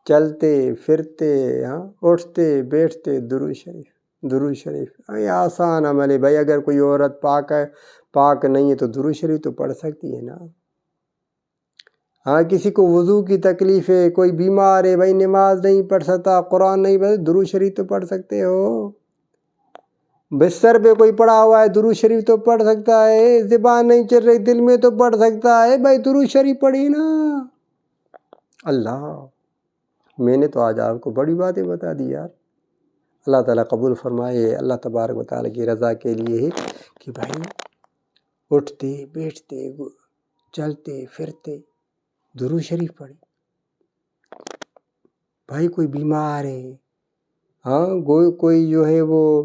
چلتے پھرتے، اٹھتے بیٹھتے درود شریف، درود شریف. یہ آسان عمل ہے بھائی. اگر کوئی عورت پاک نہیں ہے تو درود شریف تو پڑھ سکتی ہے نا. کسی کو وضو کی تکلیف ہے، کوئی بیمار ہے بھائی، نماز نہیں پڑھ سکتا، قرآن نہیں پڑھ، درود شریف تو پڑھ سکتے ہو. بستر پہ کوئی پڑا ہوا ہے درود شریف تو پڑھ سکتا ہے. زبان نہیں چل رہی دل میں تو پڑھ سکتا ہے بھائی، درود شریف پڑھی نا. اللہ، میں نے تو آج آپ کو بڑی باتیں بتا دی یار. اللہ تعالیٰ قبول فرمائے. اللہ تبارک و تعالیٰ کی رضا کے لیے ہے کہ بھائی اٹھتے بیٹھتے چلتے پھرتے درود شریف پڑھیں. بھائی کوئی بیمار ہے، کوئی جو ہے وہ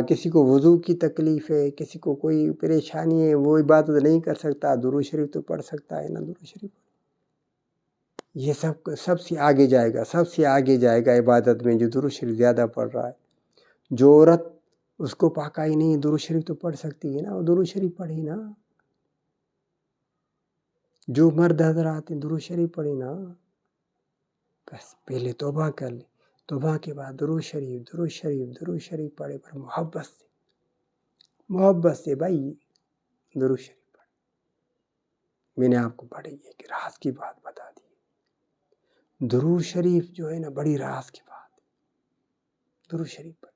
کسی کو وضو کی تکلیف ہے، کسی کو کوئی پریشانی ہے، وہ عبادت نہیں کر سکتا، درود شریف تو پڑھ سکتا ہے نا. درود شریف یہ سب سے آگے جائے گا، سب سے آگے جائے گا عبادت میں جو درود شریف زیادہ پڑھ رہا ہے. جو عورت اس کو پاکائی نہیں ہے درود شریف تو پڑھ سکتی ہے نا، وہ درود شریف پڑھی نا. جو مرد حضرات ہیں درود شریف پڑھی نا. بس پہلے توبہ کر لے، توبہ کے بعد درود شریف، درود شریف، درود شریف پڑھے. پر محبت سے بھائی درود شریف پڑھے. میں نے آپ کو بڑی ایک راز کی بات بتا دی. درود شریف جو ہے نا بڑی راز کی بات ہے. درود شریف پڑھے.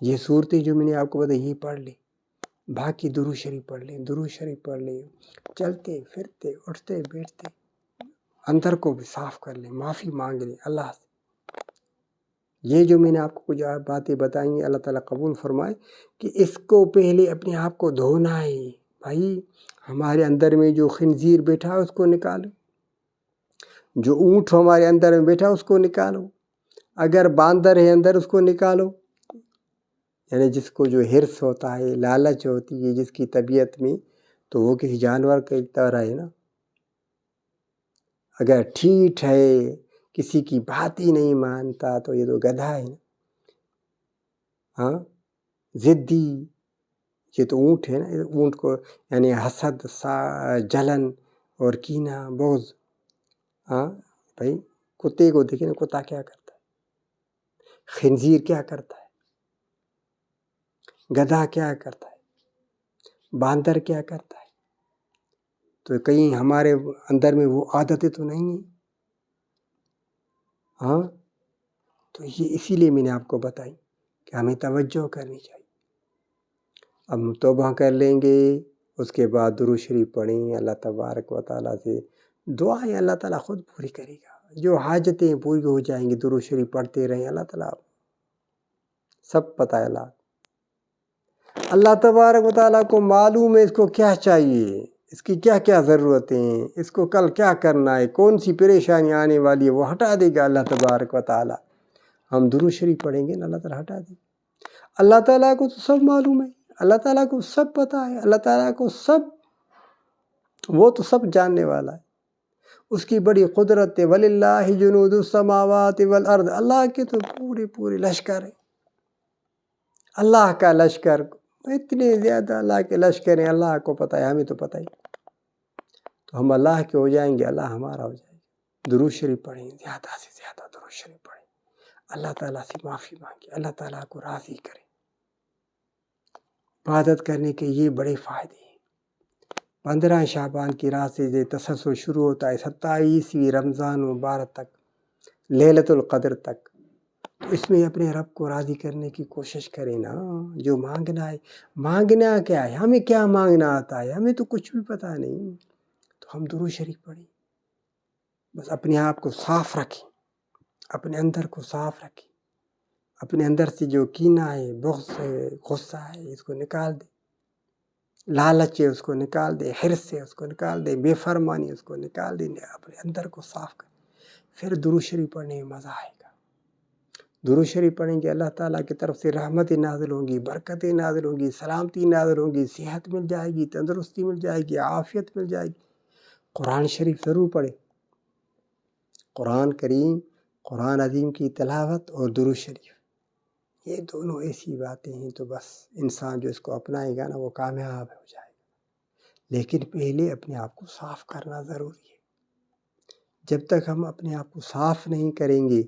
یہ صورتیں جو میں نے آپ کو بتائی یہ پڑھ لیں، باقی درود شریف پڑھ لیں، درود شریف پڑھ لیں. چلتے پھرتے اٹھتے بیٹھتے اندر کو بھی صاف کر لیں، معافی مانگ لیں اللہ سے. یہ جو میں نے آپ کو کچھ باتیں بتائیں ہیں اللہ تعالیٰ قبول فرمائے کہ اس کو پہلے اپنے آپ کو دھونا ہے. بھائی ہمارے اندر میں جو خنزیر بیٹھا ہے اس کو نکالو، جو اونٹ ہمارے اندر میں بیٹھا اس کو نکالو، اگر باندر ہے اندر اس کو نکالو. یعنی جس کو جو حرص ہوتا ہے، لالچ ہوتی ہے جس کی طبیعت میں، تو وہ کسی جانور کی طرح ہے نا. اگر ٹھیٹ ہے، کسی کی بات ہی نہیں مانتا، تو یہ تو گدھا ہے نا. ضدی یہ تو اونٹ ہے نا. اونٹ کو یعنی حسد، جلن اور کینہ، بغض. بھائی کتے کو دیکھیں نا، کتا کیا کرتا ہے، خنزیر کیا کرتا ہے، گدھا کیا کرتا ہے، باندر کیا کرتا ہے. تو کہیں ہمارے اندر میں وہ عادتیں تو نہیں ہیں. تو یہ اسی لیے میں نے آپ کو بتائی کہ ہمیں توجہ کرنی چاہیے. اب توبہ کر لیں گے، اس کے بعد درود شریف پڑھیں، اللہ تبارک و تعالیٰ سے دعائیں اللہ تعالیٰ خود پوری کرے گا. جو حاجتیں پوری ہو جائیں گی، درود شریف پڑھتے رہیں، اللہ تعالیٰ سب پتہ ہے. اللہ تبارک و تعالیٰ کو معلوم ہے اس کو کیا چاہیے، اس کی کیا کیا ضرورتیں ہیں، اس کو کل کیا کرنا ہے، کون سی پریشانی آنے والی ہے، وہ ہٹا دے گا اللہ تبارک و تعالیٰ. ہم درود شریف پڑھیں گے نا، اللہ تعالیٰ ہٹا دے گا. اللہ تعالیٰ کو تو سب معلوم ہے، اللہ تعالیٰ کو سب پتہ ہے، اللہ تعالیٰ کو وہ تو سب جاننے والا ہے. اس کی بڑی قدرت ہے. وَلِلَّهِ جُنُودُ السَّمَاوَاتِ وَالْأَرْضِ. اللہ کے تو پورے لشکر ہیں، اللہ کا لشکر. اتنے زیادہ اللہ کے لشکر ہیں، اللہ کو پتہ ہے، ہمیں تو پتہ ہی. تو ہم اللہ کے ہو جائیں گے، اللہ ہمارا ہو جائے گا. درود شریف پڑھیں، زیادہ سے زیادہ درود شریف پڑھیں. اللہ تعالیٰ سے معافی مانگیں، اللہ تعالیٰ کو راضی کریں. عبادت کرنے کے یہ بڑے فائدے ہیں. 15 شعبان کی رات سے یہ تسلسل شروع ہوتا ہے 27ویں رمضان مبارک تک، لیلۃ القدر تک. تو اس میں اپنے رب کو راضی کرنے کی کوشش کریں نا. جو مانگنا ہے، مانگنا کیا ہے، ہمیں کیا مانگنا آتا ہے، ہمیں تو کچھ بھی پتہ نہیں. تو ہم درود شریف پڑھیں، بس اپنے آپ کو صاف رکھیں، اپنے اندر کو صاف رکھیں. اپنے اندر سے جو کینہ ہے، بغض ہے، غصہ ہے، اس کو نکال دیں. لالچ ہے اس کو نکال دیں، حرص سے اس کو نکال دیں، بے فرمانی اس کو نکال دیں، اپنے اندر کو صاف کریں، پھر درود شریف پڑھنے میں مزہ آئے گا۔ درود شریف پڑھیں گے اللہ تعالیٰ کی طرف سے رحمتیں نازل ہوں گی، برکتیں نازل ہوں گی، سلامتی نازل ہوں گی، صحت مل جائے گی، تندرستی مل جائے گی، عافیت مل جائے گی۔ قرآن شریف ضرور پڑھیں، قرآن کریم، قرآن عظیم کی تلاوت اور درود شریف، یہ دونوں ایسی باتیں ہیں تو بس انسان جو اس کو اپنائے گا نا وہ کامیاب ہو جائے گا۔ لیکن پہلے اپنے آپ کو صاف کرنا ضروری ہے۔ جب تک ہم اپنے آپ کو صاف نہیں کریں گے،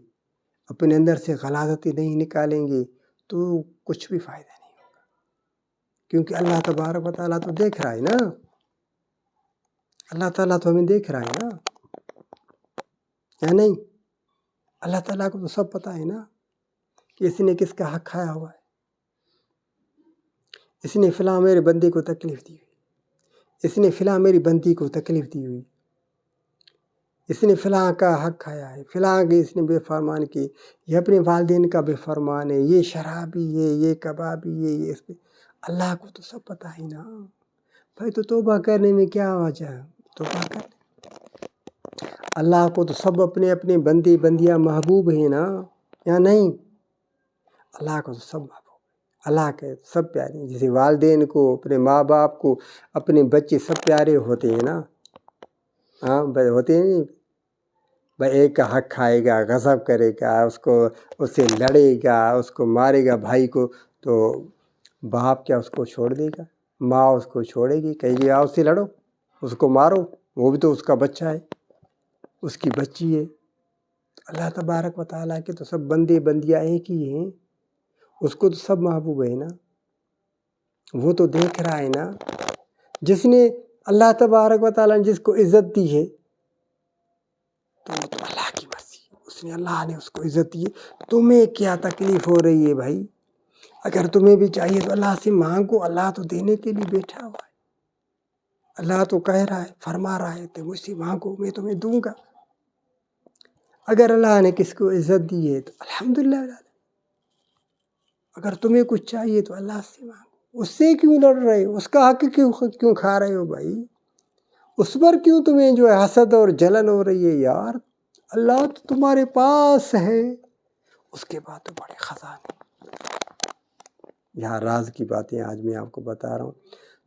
اپنے اندر سے غلاظتیں نہیں نکالیں گے تو کچھ بھی فائدہ نہیں ہوگا، کیونکہ اللہ تبارک و تعالیٰ تو دیکھ رہا ہے نا، اللہ تعالیٰ تو ہمیں دیکھ رہا ہے نا، یا نہیں؟ اللہ تعالیٰ کو تو سب پتہ ہے نا کہ اس نے کس کا حق کھایا ہوا ہے، اس نے فلاں میرے بندے کو تکلیف دی ہوئی، اس نے فلاں میری بندی کو تکلیف دی ہوئی، اس نے فلاں کا حق کھایا ہے، فلاں کی اس نے بے فرمان کی، یہ اپنے والدین کا بے فرمان ہے، یہ شرابی ہے، یہ کبابی ہے، یہ اس پہ اللہ کو تو سب پتہ ہے نا۔ بھائی تو توبہ کرنے میں کیا وجہ ہے؟ توبہ کر، اللہ کو تو سب اپنے اپنے بندے بندیاں محبوب ہیں نا، یا نہیں؟ اللہ کو تو سب محبوب، اللہ کے سب پیارے ہیں، جیسے والدین کو، اپنے ماں باپ کو، اپنے بچے سب پیارے ہوتے ہیں نا، ہاں ہوتے ہیں نہیں؟ بھائی ایک کا حق کھائے گا، غضب کرے گا، اس سے لڑے گا، اس کو مارے گا بھائی کو، تو باپ کیا اس کو چھوڑ دے گا؟ ماں اس کو چھوڑے گی؟ کہے گی آؤ اس سے لڑو، اس کو مارو، وہ بھی تو اس کا بچہ ہے، اس کی بچی ہے۔ اللہ تبارک و تعالیٰ کے تو سب بندے بندیاں ایک ہی ہیں، اس کو تو سب محبوب ہے نا، وہ تو دیکھ رہا ہے نا۔ جس نے اللہ تبارک و تعالیٰ نے جس کو عزت دی ہے تو وہ تو اللہ کی مرضی، اس نے اللہ نے اس کو عزت دی ہے، تمہیں کیا تکلیف ہو رہی ہے بھائی؟ اگر تمہیں بھی چاہیے تو اللہ سے مانگو، اللہ تو دینے کے لیے بیٹھا ہوا ہے، اللہ تو کہہ رہا ہے، فرما رہا ہے کہ مجھ سے مانگو میں تمہیں دوں گا۔ اگر اللہ نے کس کو عزت دی ہے تو الحمدللہ، اگر تمہیں کچھ چاہیے تو اللہ سے مانگو، اس سے کیوں لڑ رہے ہو؟ اس کا حق کیوں کھا رہے ہو بھائی؟ اس پر کیوں تمہیں جو ہے حسد اور جلن ہو رہی ہے؟ یار اللہ تو تمہارے پاس ہے، اس کے بعد تو بڑے خزانے۔ یہاں راز کی باتیں آج میں آپ کو بتا رہا ہوں۔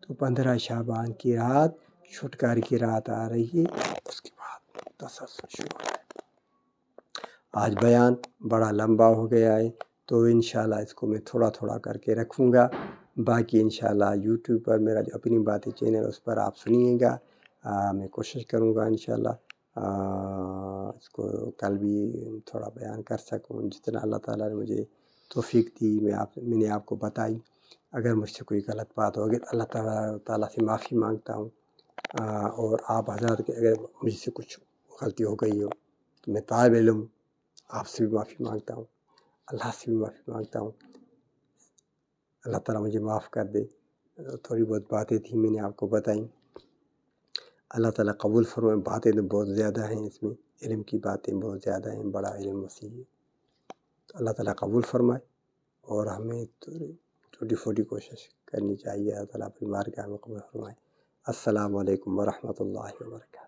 تو 15 شعبان کی رات چھٹکارے کی رات آ رہی ہے، اس کے بعد تسلسل شروع ہے۔ آج بیان بڑا لمبا ہو گیا ہے تو انشاءاللہ اس کو میں تھوڑا تھوڑا کر کے رکھوں گا، باقی انشاءاللہ یوٹیوب پر میرا جو اپنی باتیں چینل اس پر آپ سنیے گا۔ میں کوشش کروں گا انشاءاللہ اس کو کل بھی تھوڑا بیان کر سکوں، جتنا اللہ تعالیٰ نے مجھے توفیق دی میں نے آپ کو بتائی۔ اگر مجھ سے کوئی غلط بات ہوگی تو اللہ تعالیٰ سے معافی مانگتا ہوں، اور آپ حضرات کے اگر مجھ سے کچھ غلطی ہو گئی ہو تو میں طالب علم آپ سے بھی معافی مانگتا ہوں، اللہ سے بھی معافی مانگتا ہوں، اللہ تعالیٰ مجھے معاف کر دے۔ تھوڑی بہت باتیں تھیں میں نے آپ کو بتائیں، اللہ تعالیٰ قبول فرمائے۔ باتیں تو بہت زیادہ ہیں، اس میں علم کی باتیں بہت زیادہ ہیں، بڑا علم وسیع ہے، تو اللہ تعالیٰ قبول فرمائے، اور ہمیں چھوٹی چھوٹی کوشش کرنی چاہیے، اللہ تعالیٰ اپنی بارگاہ میں قبول فرمائے۔ السلام علیکم ورحمۃ اللہ وبرکاتہ۔